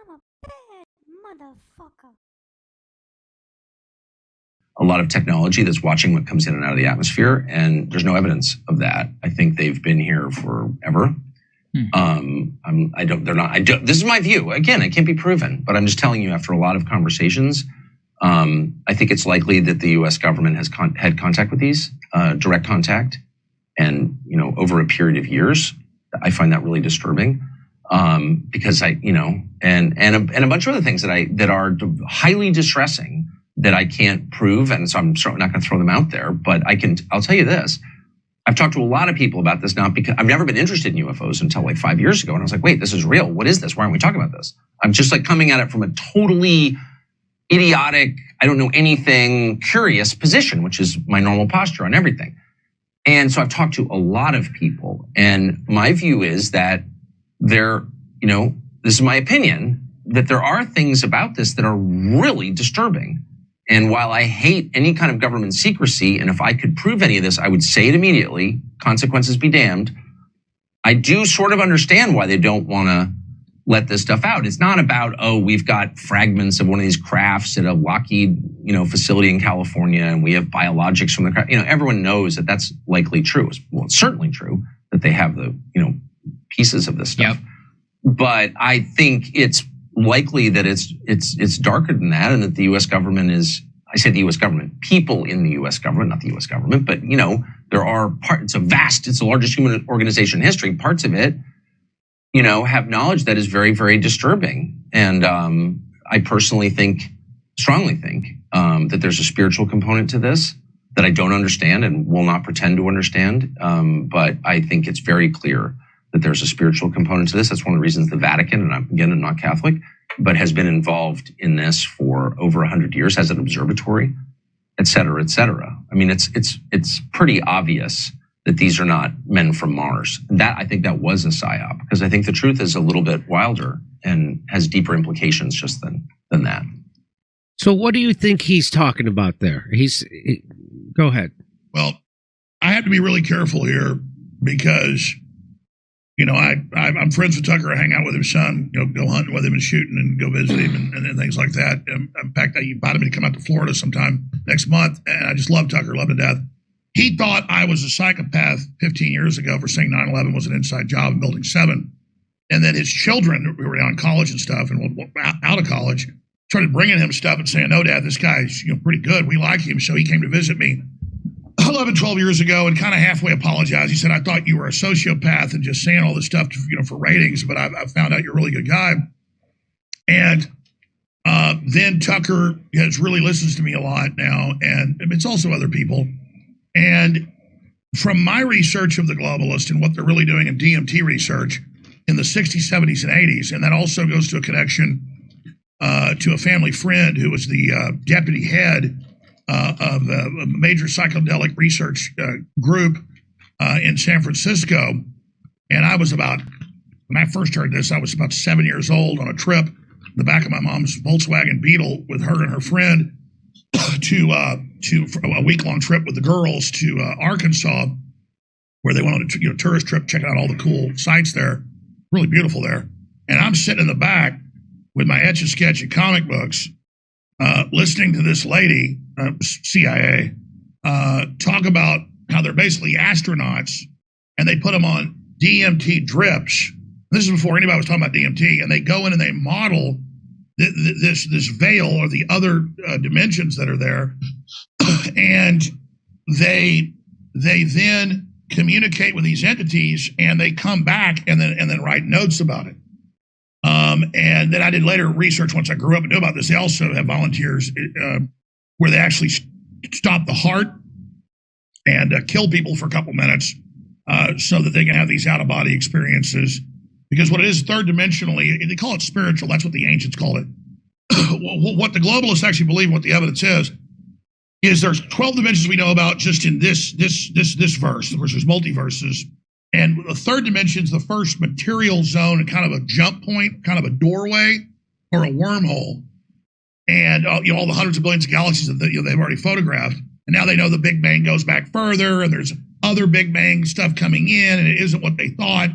I'm a bad motherfucker. A lot of technology that's watching what comes in and out of the atmosphere, and there's no evidence of that. I think they've been here forever. This is my view. Again, it can't be proven, but I'm just telling you after a lot of conversations, I think it's likely that the U.S. government has had contact with these, direct contact, and over a period of years. I find that really disturbing because and a bunch of other things that are highly distressing that I can't prove, and so I'm certainly not going to throw them out there. But I'll tell you this. I've talked to a lot of people about this, not because I've never been interested in UFOs until like 5 years ago. And I was like, wait, this is real. What is this? Why aren't we talking about this? I'm just like coming at it from a totally idiotic, I don't know anything, curious position, which is my normal posture on everything. And so I've talked to a lot of people, and my view is that this is my opinion, that there are things about this that are really disturbing. And while I hate any kind of government secrecy, and if I could prove any of this, I would say it immediately, consequences be damned, I do sort of understand why they don't want to let this stuff out. It's not about, we've got fragments of one of these crafts at a Lockheed, facility in California, and we have biologics from the craft. Everyone knows that that's likely true. Well, it's certainly true that they have the, pieces of this stuff. Yep. But I think it's likely that it's darker than that, and that the U.S. government I say the U.S. government, people in the U.S. government, not the U.S. government, but there are it's the largest human organization in history. Parts of it, have knowledge that is very, very disturbing. And I personally strongly think that there's a spiritual component to this that I don't understand and will not pretend to understand. But I think it's very clear that there's a spiritual component to this. That's one of the reasons the Vatican, and I'm not Catholic, but has been involved in this for over 100 years as an observatory, et cetera, et cetera. I mean, it's pretty obvious that these are not men from Mars. I think that was a psyop, because I think the truth is a little bit wilder and has deeper implications just than that. So what do you think he's talking about there? Go ahead. Well, I have to be really careful here because I'm friends with Tucker. I hang out with his son, go hunting with him and shooting and go visit him and things like that. In fact, I invited him to come out to Florida sometime next month. And I just love Tucker, love to death. He thought I was a psychopath 15 years ago for saying 9/11 was an inside job in Building 7. And then his children, who were down in college and stuff and out of college, started bringing him stuff and saying, no, Dad, this guy's pretty good. We like him. So he came to visit me 11, 12 years ago and kind of halfway apologized. He said, I thought you were a sociopath and just saying all this stuff for ratings, but I found out you're a really good guy. And then Tucker really listens to me a lot now, and it's also other people. And from my research of the globalists and what they're really doing in DMT research in the 60s, 70s, and 80s, and that also goes to a connection to a family friend who was the deputy head of a major psychedelic research group in San Francisco. And when I first heard this, I was about 7 years old on a trip in the back of my mom's Volkswagen Beetle with her and her friend to a week-long trip with the girls to Arkansas, where they went on a tourist trip, checking out all the cool sites there. Really beautiful there. And I'm sitting in the back with my Etch-a-Sketch and comic books, listening to this lady, CIA, talk about how they're basically astronauts, and they put them on DMT drips. This is before anybody was talking about DMT, and they go in and they model this veil or the other dimensions that are there, and they then communicate with these entities, and they come back and then write notes about it. And then I did later research once I grew up and knew about this. They also have volunteers where they actually stop the heart and kill people for a couple minutes so that they can have these out-of-body experiences. Because what it is, third dimensionally, they call it spiritual. That's what the ancients called it. What the globalists actually believe, what the evidence is there's 12 dimensions we know about just in this verse. Of course, there's multiverses. And the third dimension is the first material zone and kind of a jump point, kind of a doorway or a wormhole. And all the hundreds of billions of galaxies that they've already photographed. And now they know the Big Bang goes back further, and there's other Big Bang stuff coming in, and it isn't what they thought.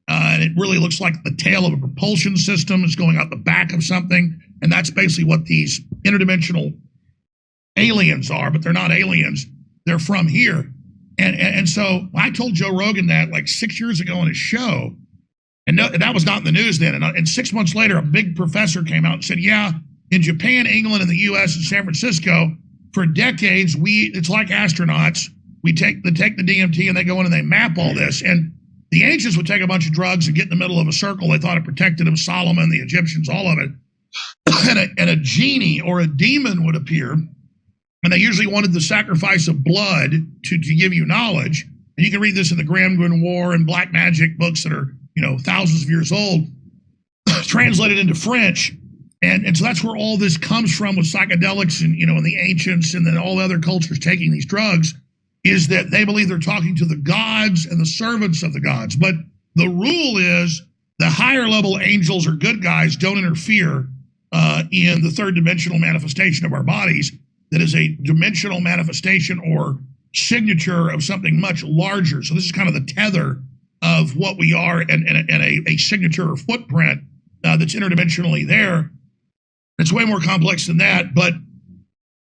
And it really looks like the tail of a propulsion system is going out the back of something. And that's basically what these interdimensional aliens are, but they're not aliens. They're from here. And so I told Joe Rogan that like 6 years ago on his show, and that was not in the news then. And 6 months later, a big professor came out and said, yeah, in Japan, England, and the U.S. and San Francisco, for decades, it's like astronauts. They take the DMT and they go in and they map all this. And the ancients would take a bunch of drugs and get in the middle of a circle. They thought it protected them. Solomon, the Egyptians, all of it. And a genie or a demon would appear. And they usually wanted the sacrifice of blood to give you knowledge. And you can read this in the Grand Grimoire and Black Magic books that are, thousands of years old, translated into French. And so that's where all this comes from with psychedelics and, and the ancients and then all the other cultures taking these drugs, is that they believe they're talking to the gods and the servants of the gods. But the rule is the higher level angels or good guys don't interfere in the third dimensional manifestation of our bodies. That is a dimensional manifestation or signature of something much larger. So this is kind of the tether of what we are and a signature or footprint that's interdimensionally there. It's way more complex than that, but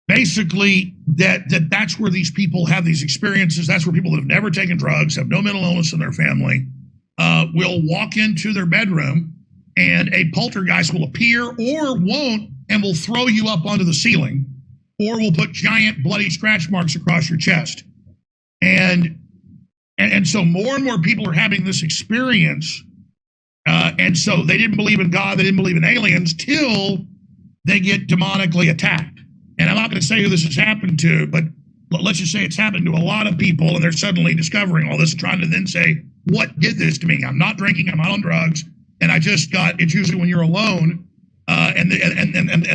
basically that's where these people have these experiences. That's where people that have never taken drugs, have no mental illness in their family, will walk into their bedroom and a poltergeist will appear or won't and will throw you up onto the ceiling or will put giant bloody scratch marks across your chest. And so more and more people are having this experience. And so they didn't believe in God, they didn't believe in aliens till they get demonically attacked. And I'm not going to say who this has happened to, but let's just say it's happened to a lot of people, and they're suddenly discovering all this, trying to then say, what did this to me? I'm not drinking, I'm not on drugs, and I just got, it's usually when you're alone, and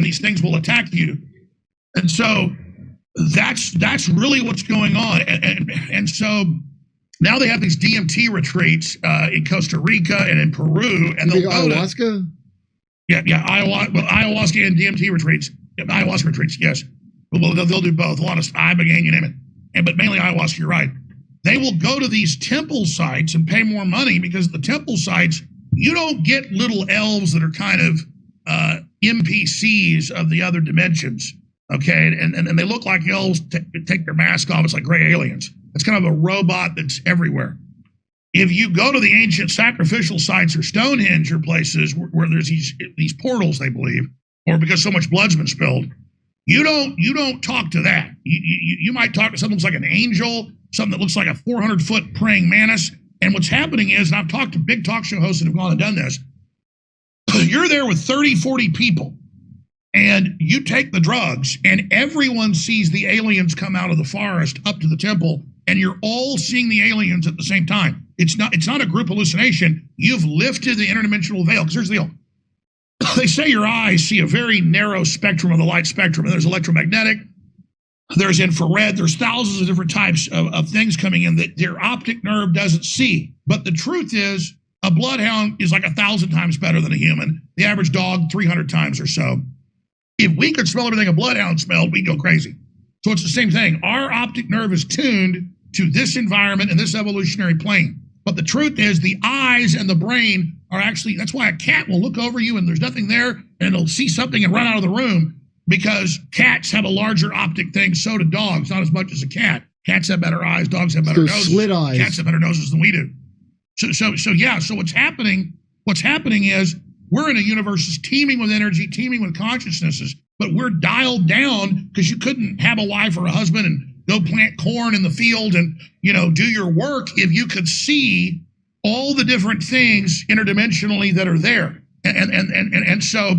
these things will attack you. And so that's really what's going on. And so now they have these DMT retreats in Costa Rica and in Peru, and they'll go ayahuasca? Ayahuasca and DMT retreats. Ayahuasca retreats, yes. Well, they'll do both. A lot of ibogaine, you name it. But mainly ayahuasca, you're right. They will go to these temple sites and pay more money because at the temple sites, you don't get little elves that are kind of NPCs of the other dimensions, okay? And they look like elves, take their mask off. It's like gray aliens. It's kind of a robot that's everywhere. If you go to the ancient sacrificial sites or Stonehenge or places where there's these portals, they believe, or because so much blood's been spilled, you don't talk to that. You might talk to something that's like an angel, something that looks like a 400-foot praying mantis. And what's happening is, and I've talked to big talk show hosts that have gone and done this, you're there with 30, 40 people, and you take the drugs, and everyone sees the aliens come out of the forest up to the temple, and you're all seeing the aliens at the same time. It's not a group hallucination. You've lifted the interdimensional veil, because here's the deal. They say your eyes see a very narrow spectrum of the light spectrum, and there's electromagnetic, there's infrared, there's thousands of different types of things coming in that your optic nerve doesn't see. But the truth is, a bloodhound is like 1,000 times better than a human. The average dog, 300 times or so. If we could smell everything a bloodhound smelled, we'd go crazy. So it's the same thing. Our optic nerve is tuned to this environment and this evolutionary plane. But the truth is, the eyes and the brain are actually, that's why a cat will look over you and there's nothing there, and it'll see something and run out of the room, because cats have a larger optic thing. So do dogs, not as much as a cat. Cats have better eyes, dogs have better noses. Slit eyes. Cats have better noses than we do. So what's happening is we're in a universe that's teeming with energy, teeming with consciousnesses, but we're dialed down because you couldn't have a wife or a husband and go plant corn in the field and, do your work if you could see all the different things interdimensionally that are there. And so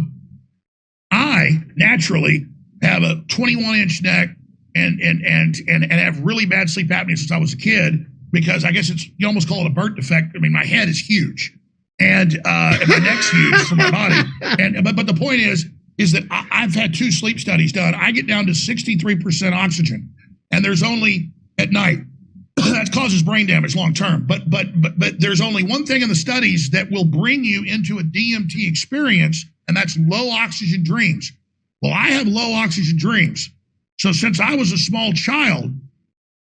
I naturally have a 21-inch neck and have really bad sleep apnea since I was a kid, because I guess you almost call it a birth defect. I mean, my head is huge and my neck's huge for my body. But the point is that I've had 2 sleep studies done. I get down to 63% oxygen, and there's only at night. That causes brain damage long term. But there's only one thing in the studies that will bring you into a DMT experience, and that's low oxygen dreams. Well, I have low oxygen dreams. So since I was a small child,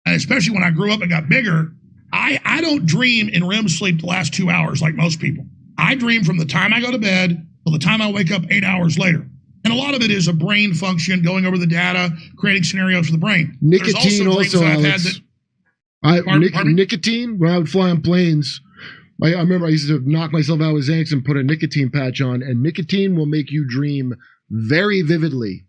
and especially when I grew up and got bigger, I don't dream in REM sleep the last 2 hours like most people. I dream from the time I go to bed till the time I wake up 8 hours later. And a lot of it is a brain function, going over the data, creating scenarios for the brain. Nicotine also, Alex. Pardon? Nicotine, when I would fly on planes, I remember I used to knock myself out with Xanax and put a nicotine patch on, and nicotine will make you dream very vividly.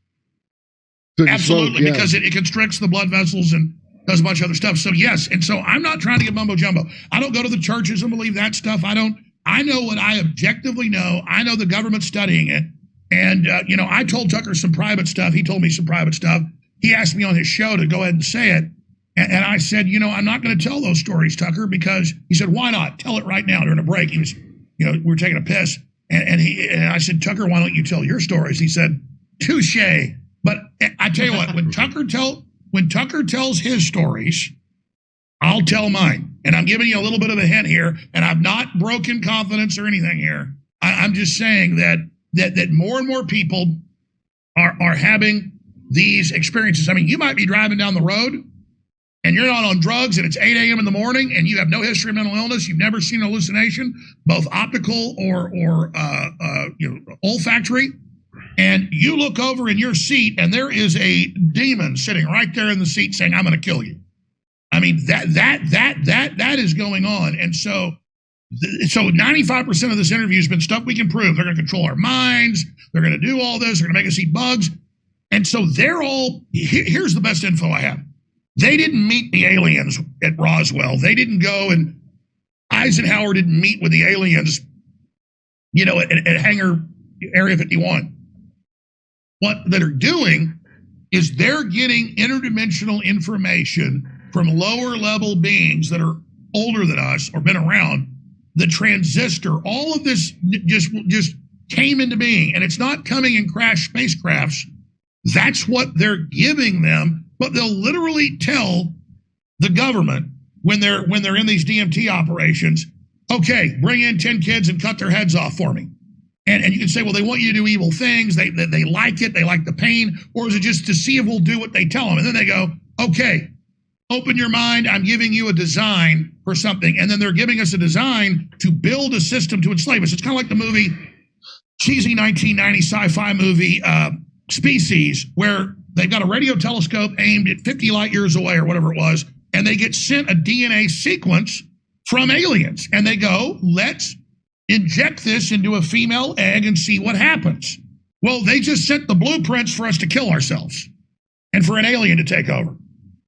So absolutely, because it constricts the blood vessels and does a bunch of other stuff. So yes, and so I'm not trying to get mumbo jumbo. I don't go to the churches and believe that stuff. I know what I objectively know. I know the government's studying it. And, I told Tucker some private stuff. He told me some private stuff. He asked me on his show to go ahead and say it. And I said, I'm not going to tell those stories, Tucker, because he said, why not? Tell it right now during a break. He was, we were taking a piss. And I said, Tucker, why don't you tell your stories? He said, touche. But I tell you what, when Tucker tells his stories, I'll tell mine. And I'm giving you a little bit of a hint here. And I've not broken confidence or anything here. I'm just saying that more and more people are having these experiences. I mean, you might be driving down the road and you're not on drugs and it's 8 a.m. in the morning and you have no history of mental illness. You've never seen an hallucination, both optical or olfactory. And you look over in your seat and there is a demon sitting right there in the seat saying, I'm going to kill you. I mean, that is going on. And so 95% of this interview has been stuff we can prove. They're going to control our minds. They're going to do all this. They're going to make us eat bugs. And so here's the best info I have. They didn't meet the aliens at Roswell. They didn't go, and Eisenhower didn't meet with the aliens, at Hangar Area 51. What they're doing is they're getting interdimensional information from lower level beings that are older than us or been around. The transistor, all of this just came into being, and it's not coming in crash spacecrafts. That's what they're giving them, but they'll literally tell the government when they're in these DMT operations, okay, bring in 10 kids and cut their heads off for me. And you can say, well, they want you to do evil things. They like it. They like the pain. Or is it just to see if we'll do what they tell them? And then they go, okay, open your mind. I'm giving you a design for something. And then they're giving us a design to build a system to enslave us. It's kind of like the movie, cheesy 1990 sci-fi movie, Species, where they've got a radio telescope aimed at 50 light years away or whatever it was, and they get sent a DNA sequence from aliens. And they go, let's inject this into a female egg and see what happens. Well, they just sent the blueprints for us to kill ourselves and for an alien to take over.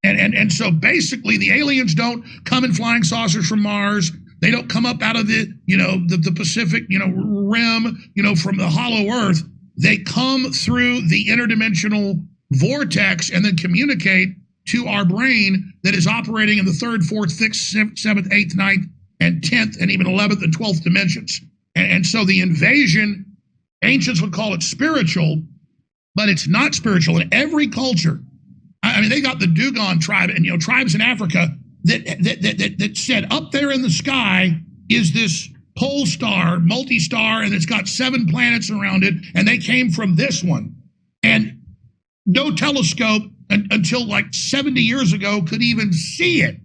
And so basically the aliens don't come in flying saucers from Mars. They don't come up out of the Pacific, rim, from the hollow earth. They come through the interdimensional vortex and then communicate to our brain that is operating in the 3rd, 4th, 5th, 7th, 8th, 9th, and 10th, and even 11th and 12th dimensions. And so the invasion, ancients would call it spiritual, but it's not spiritual. In every culture, I mean, they got the Dugin tribe and tribes in Africa that said up there in the sky is this pole star, multi-star, and it's got 7 planets around it, and they came from this one. And no telescope until like 70 years ago could even see it.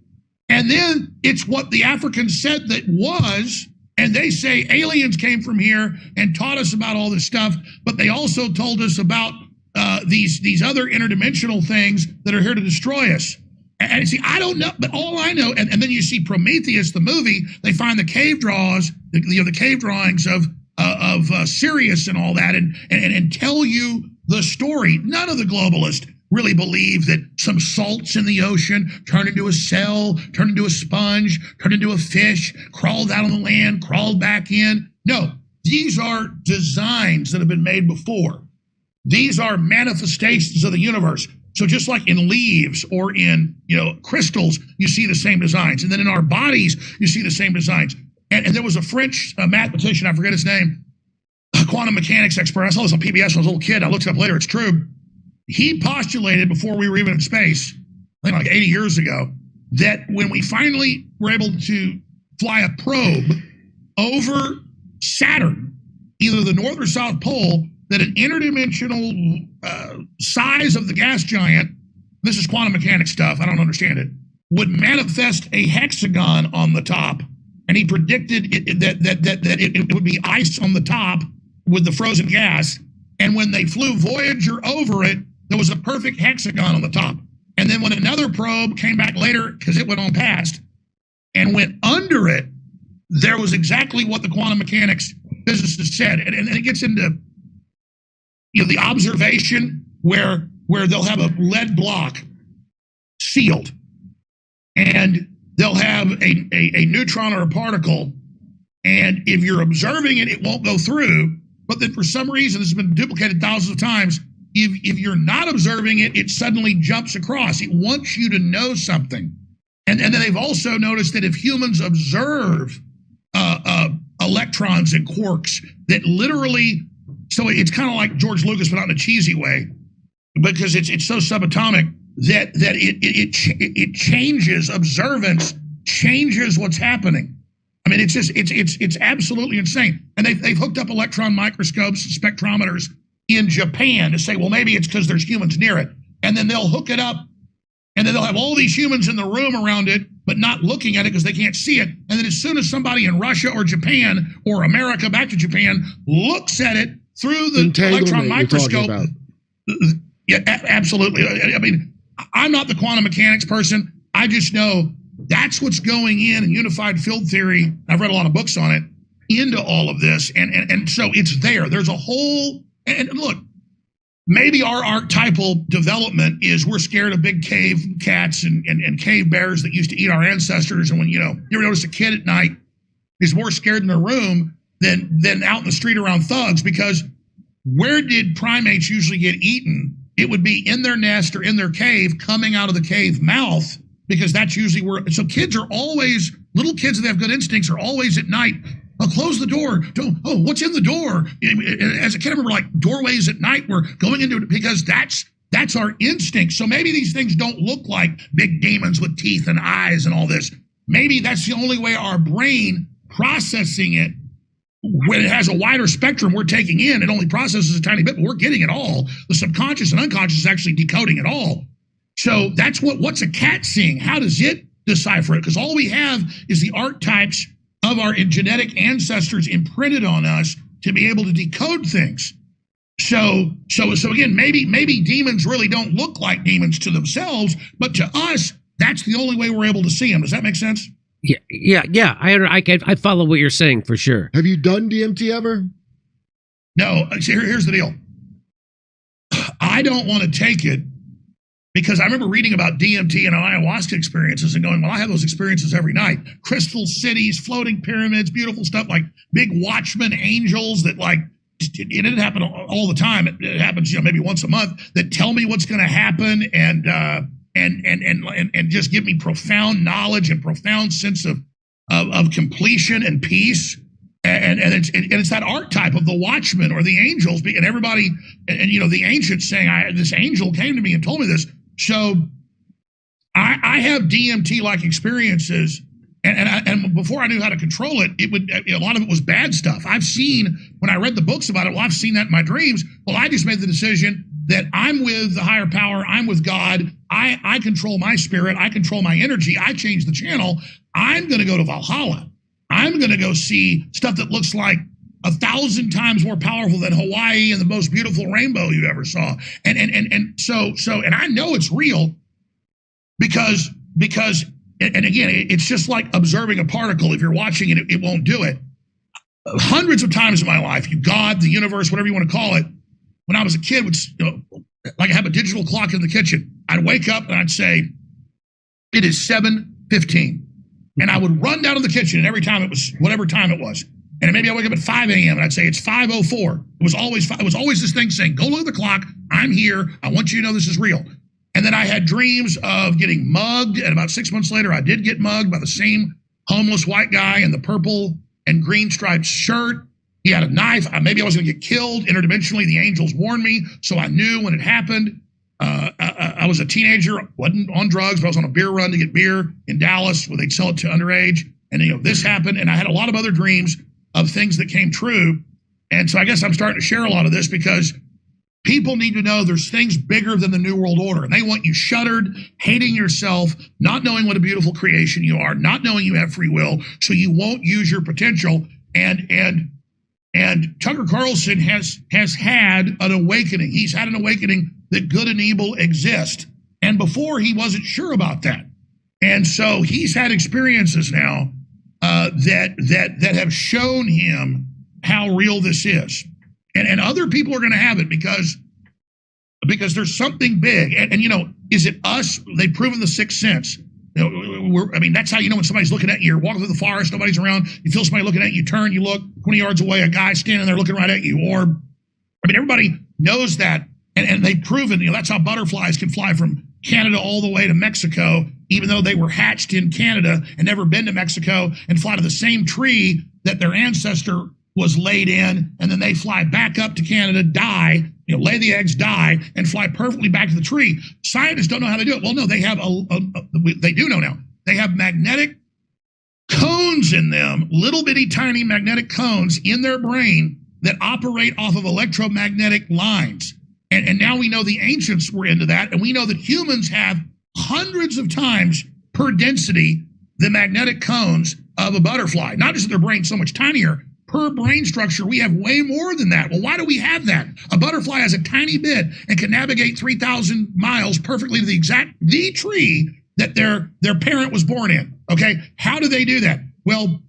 And then it's what the Africans said that was, and they say aliens came from here and taught us about all this stuff, but they also told us about these other interdimensional things that are here to destroy us. And see, I don't know, but all I know, and then you see Prometheus, the movie, they find the cave drawings, the cave drawings of Sirius and all that, and tell you the story. None of the globalists really believe that some salts in the ocean turned into a cell, turned into a sponge, turned into a fish, crawled out on the land, crawled back in. No, these are designs that have been made before. These are manifestations of the universe. So just like in leaves or in crystals, you see the same designs. And then in our bodies, you see the same designs. And there was a French mathematician, I forget his name, a quantum mechanics expert. I saw this on PBS when I was a little kid. I looked it up later. It's true. He postulated before we were even in space, I think like 80 years ago, that when we finally were able to fly a probe over Saturn, either the North or South Pole, that an interdimensional size of the gas giant, this is quantum mechanics stuff, I don't understand it, would manifest a hexagon on the top, and he predicted that it would be ice on the top with the frozen gas. And when they flew Voyager over it, there was a perfect hexagon on the top. And then when another probe came back later, because it went on past, and went under it, there was exactly what the quantum mechanics physicists said. And it gets into the observation where they'll have a lead block sealed, and they'll have a neutron or a particle, and if you're observing it, it won't go through. But then for some reason, this has been duplicated thousands of times, if you're not observing it, it suddenly jumps across. It wants you to know something. And then they've also noticed that if humans observe electrons and quarks, that literally, so it's kind of like George Lucas, but not in a cheesy way, because it's so subatomic that it changes, observance changes what's happening. I mean, it's absolutely insane. And they've hooked up electron microscopes, spectrometers in Japan to say, well, maybe it's because there's humans near it. And then they'll hook it up, and then they'll have all these humans in the room around it, but not looking at it because they can't see it. And then as soon as somebody in Russia or Japan or America back to Japan looks at it through the electron microscope. Yeah, absolutely. I mean, I'm not the quantum mechanics person. I just know that's what's going in unified field theory. I've read a lot of books on it into all of this. And so it's there. There's a whole, and look, maybe our archetypal development is we're scared of big cave cats and cave bears that used to eat our ancestors. And when, you ever notice a kid at night is more scared in their room than out in the street around thugs, because where did primates usually get eaten? It would be in their nest or in their cave, coming out of the cave mouth, because that's usually where. So kids are always, little kids that have good instincts are always at night. Oh, close the door. What's in the door? As a kid, I remember like doorways at night were going into it, because that's our instinct. So maybe these things don't look like big demons with teeth and eyes and all this. Maybe that's the only way our brain processing it, when it has a wider spectrum we're taking in, it only processes a tiny bit, but we're getting it all. The subconscious and unconscious is actually decoding it all. So that's what's a cat seeing? How does it decipher it? Because all we have is the archetypes of our genetic ancestors imprinted on us to be able to decode things. So again, maybe demons really don't look like demons to themselves, but to us, that's the only way we're able to see them. Does that make sense? Yeah. I follow what you're saying for sure. Have you done DMT ever? No. Here's the deal. I don't want to take it because I remember reading about DMT and ayahuasca experiences and going, well, I have those experiences every night. Crystal cities, floating pyramids, beautiful stuff, like big watchmen angels that like, it didn't happen all the time. It happens, maybe once a month, that tell me what's going to happen and just give me profound knowledge and profound sense of completion and peace. And it's that archetype of the watchman or the angels, and everybody, and the ancients saying, this angel came to me and told me this. So I have DMT-like experiences, and before I knew how to control it, a lot of it was bad stuff. I've seen, when I read the books about it, well, I've seen that in my dreams. Well, I just made the decision that I'm with the higher power, I'm with God, I control my spirit, I control my energy, I change the channel, I'm going to go to Valhalla. I'm going to go see stuff that looks like 1,000 times more powerful than Hawaii and the most beautiful rainbow you ever saw. And I know it's real because again, it's just like observing a particle. If you're watching it, it won't do it. Hundreds of times in my life, God, the universe, whatever you want to call it, when I was a kid, like I have a digital clock in the kitchen, I'd wake up and I'd say, it is 7:15. And I would run down to the kitchen, and every time it was whatever time it was. And maybe I wake up at 5 a.m. and I'd say it's 5:04. It was always this thing saying, go look at the clock. I'm here. I want you to know this is real. And then I had dreams of getting mugged. And about 6 months later, I did get mugged by the same homeless white guy in the purple and green striped shirt. He had a knife. Maybe I was going to get killed interdimensionally. The angels warned me. So I knew when it happened. I was a teenager, wasn't on drugs, but I was on a beer run to get beer in Dallas where they'd sell it to underage. And this happened. And I had a lot of other dreams of things that came true. And so I guess I'm starting to share a lot of this because people need to know there's things bigger than the New World Order. And they want you shuttered, hating yourself, not knowing what a beautiful creation you are, not knowing you have free will, so you won't use your potential. And Tucker Carlson has had an awakening. He's had an awakening that good and evil exist. And before, he wasn't sure about that. And so he's had experiences now that have shown him how real this is. And other people are going to have it because there's something big. And, you know, is it us? They've proven the sixth sense. You know, that's how you know when somebody's looking at you. You're walking through the forest, nobody's around. You feel somebody looking at you, turn, you look 20 yards away, a guy standing there looking right at you. Or, everybody knows that. And they've proven, you know, that's how butterflies can fly from Canada all the way to Mexico, even though they were hatched in Canada and never been to Mexico, and fly to the same tree that their ancestor was laid in, and then they fly back up to Canada, die, you know, lay the eggs, die, and fly perfectly back to the tree. Scientists don't know how they do it. Well, no, they have they do know now. They have magnetic cones in them, little bitty tiny magnetic cones in their brain that operate off of electromagnetic lines. And now we know the ancients were into that, and we know that humans have hundreds of times per density the magnetic cones of a butterfly. Not just that their brain's so much tinier, per brain structure, we have way more than that. Well, why do we have that? A butterfly has a tiny bit and can navigate 3,000 miles perfectly to the tree that their parent was born in, okay? How do they do that? Well,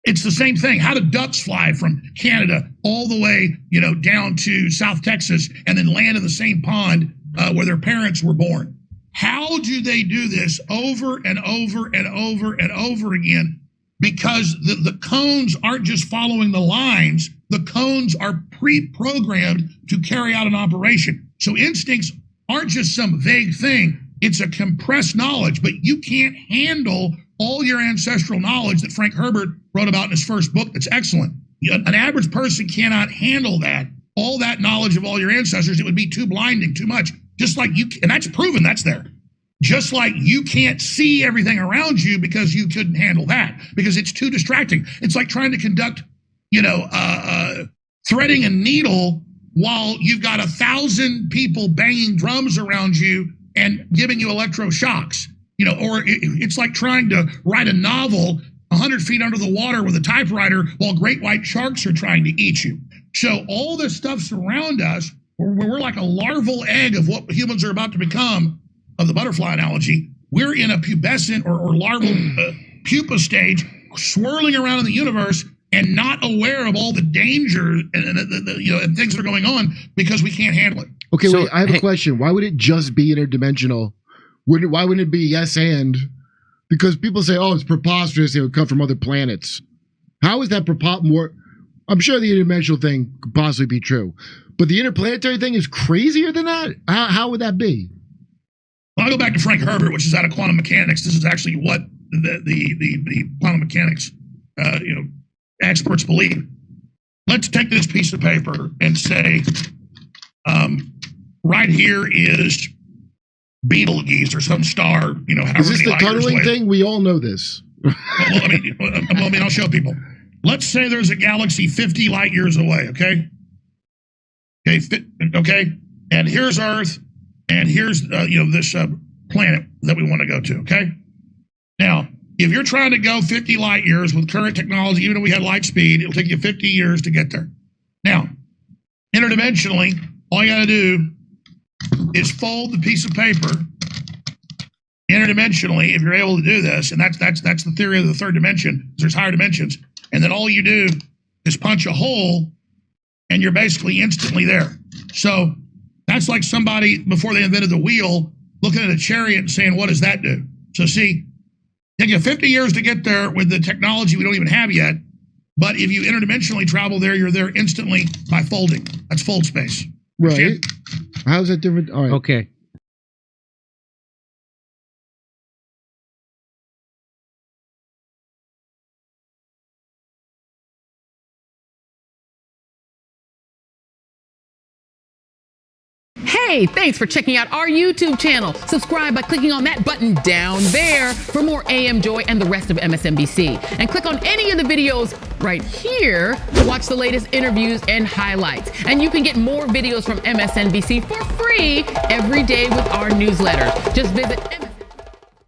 it's the same thing. How do ducks fly from Canada all the way, you know, down to South Texas and then land in the same pond where their parents were born? How do they do this over and over and over and over again? Because the cones aren't just following the lines. The cones are pre-programmed to carry out an operation. So instincts aren't just some vague thing. It's a compressed knowledge, but you can't handle all your ancestral knowledge that Frank Herbert wrote about in his first book. That's excellent. An average person cannot handle that, all that knowledge of all your ancestors. It would be too blinding, too much. Just like you, and that's proven, that's there. Just like you can't see everything around you because you couldn't handle that, because it's too distracting. It's like trying to conduct, you know, threading a needle while you've got 1,000 people banging drums around you and giving you electroshocks. You know, or it's like trying to write a novel 100 feet under the water with a typewriter while great white sharks are trying to eat you. So all this stuff's around us, we're like a larval egg of what humans are about to become, of the butterfly analogy. We're in a pubescent or larval pupa stage, swirling around in the universe and not aware of all the danger and things that are going on because we can't handle it. Okay, so, wait, I have a question. Why would it just be interdimensional? Why wouldn't it be yes and? Because people say, oh, it's preposterous, it would come from other planets. How is that more? I'm sure the interdimensional thing could possibly be true, but the interplanetary thing is crazier than that? How would that be? Well, I'll go back to Frank Herbert, which is out of quantum mechanics. This is actually what the quantum mechanics experts believe. Let's take this piece of paper and say, right here is Betelgeuse or some star, you know, is this the tunneling thing? We all know this. I'll show people. Let's say there's a galaxy 50 light years away, okay? Okay, and here's Earth, and here's this planet that we want to go to, okay? Now, if you're trying to go 50 light years with current technology, even if we had light speed, it'll take you 50 years to get there. Now, interdimensionally, all you got to do is fold the piece of paper interdimensionally, if you're able to do this, and that's the theory of the third dimension. There's higher dimensions, and then all you do is punch a hole, and you're basically instantly there. So that's like somebody before they invented the wheel looking at a chariot and saying, "What does that do?" So see, it takes you 50 years to get there with the technology we don't even have yet. But if you interdimensionally travel there, you're there instantly by folding. That's fold space. Right. How's that different? All right. Okay. Hey, thanks for checking out our YouTube channel. Subscribe by clicking on that button down there for more AM Joy and the rest of MSNBC. And click on any of the videos right here to watch the latest interviews and highlights. And you can get more videos from MSNBC for free every day with our newsletter. Just visit